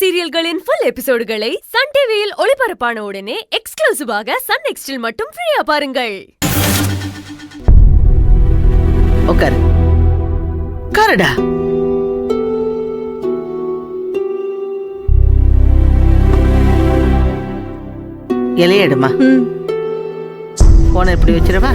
சீரியல்களின் full எபிசோடுகளை Sun டிவியில் ஒளிபரப்பான உடனே எக்ஸ்க்ளூசிவாக சன் நெக்ஸ்டில் மட்டும் ஃப்ரீயா பாருங்கள். உட்காரு. உட்காருடா. இலையடுமா. போன எப்படி வச்சிருவா?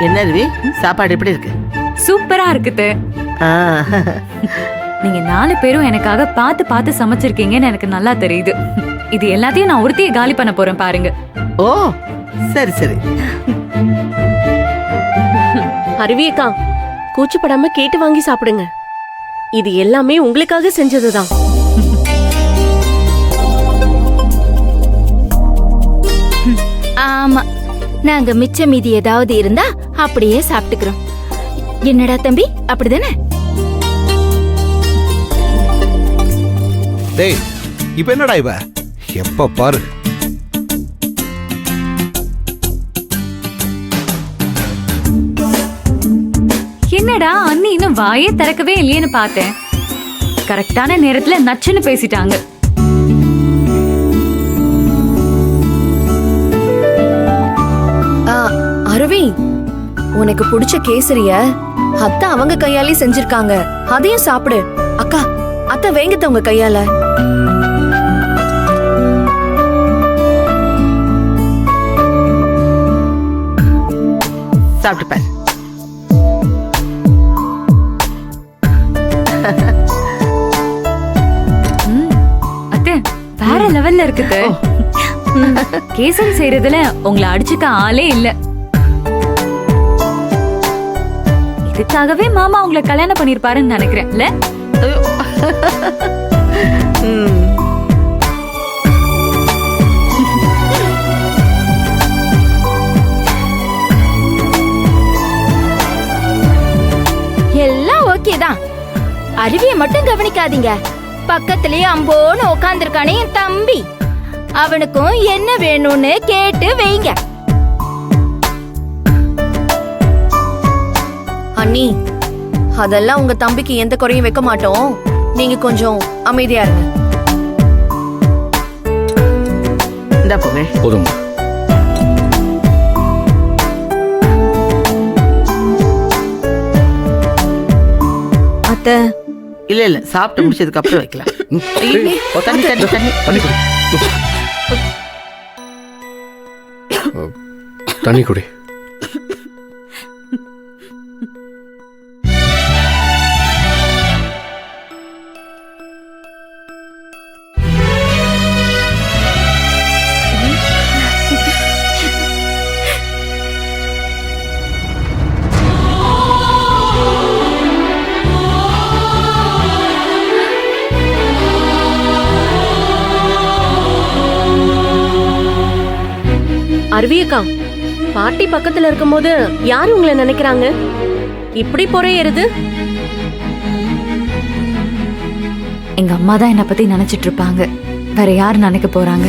என்ன சாப்பாடு எப்படி இருக்கு? சூப்பரா இருக்குது. நீங்க 4 பேரும் எனக்காக பார்த்து சமைச்சிருக்கீங்கன்னு எனக்கு நல்லா தெரியுது. இது எல்லாத்தையும் நான் ஒருத்தையே காலி பண்ண போறேன் பாருங்க. ஓ சரி சரி. அருவியக்கா, கூச்சப்படாம கேட்டு வாங்கி சாப்பிடுங்க. இது எல்லாமே உங்களுக்காக செஞ்சதுதான். ஆமா, நாங்க மிச்ச மீதி ஏதாவது இருந்தா அப்படியே சாப்பிட்டுக்கிறோம். என்னடா தம்பி, அப்படிதானே? டேய், இப்ப என்னடா இவ எப்ப பாரு? என்னடா அண்ணி இன்னும் வாயே திறக்கவே இல்லையேன்னு பார்த்தேன். கரெக்டான நேரத்துல நச்சுன்னு பேசிட்டாங்க. அருவி, உனக்கு பிடிச்ச கேசரிய அத்தை அவங்க கையாலே செஞ்சிருக்காங்க, அதையும் சாப்பிடு. அக்கா, அத்தை வேங்கத்த உங்க கையால. சாப்பிட்டு பாரு. அத்தை வேற லெவல்ல இருக்குது. கேசரி செய்யறதுல உங்களை அடிச்சுக்க ஆளே இல்ல. இதுக்காகவே மாமா உங்களை கல்யாணம் பண்ணிருப்பாருன்னு நினைக்கிறேன்ல. எல்லாம் ஓகே தான். அருவிய மட்டும் கவனிக்காதீங்க. பக்கத்திலேயே அம்போன்னு உட்கார்ந்திருக்கானே என் தம்பி, அவனுக்கும் என்ன வேணும்னு கேட்டு வைங்க. அண்ணி, அதெல்லாம் உங்க தம்பிக்கு எந்த குறையும் வைக்க மாட்டோம். நீங்க கொஞ்சம் அமைதியா இருங்க. இந்த போவே போதும். அத்தை இல்ல சாப்பிட்டு முடிச்சதுக்கு அப்புறம் வைக்கலாம். தண்ணி தண்ணி தண்ணி தண்ணி குடி. தண்ணி குடி. அருவியக்கா, பாட்டி பக்கத்துல இருக்கும்போது யாரு உங்களை நினைக்கிறாங்க? இப்படி பொறையறது? எங்க அம்மா தான் என்ன பத்தி நினைச்சிட்டு இருப்பாங்க. வேற யாரு நினைக்க போறாங்க?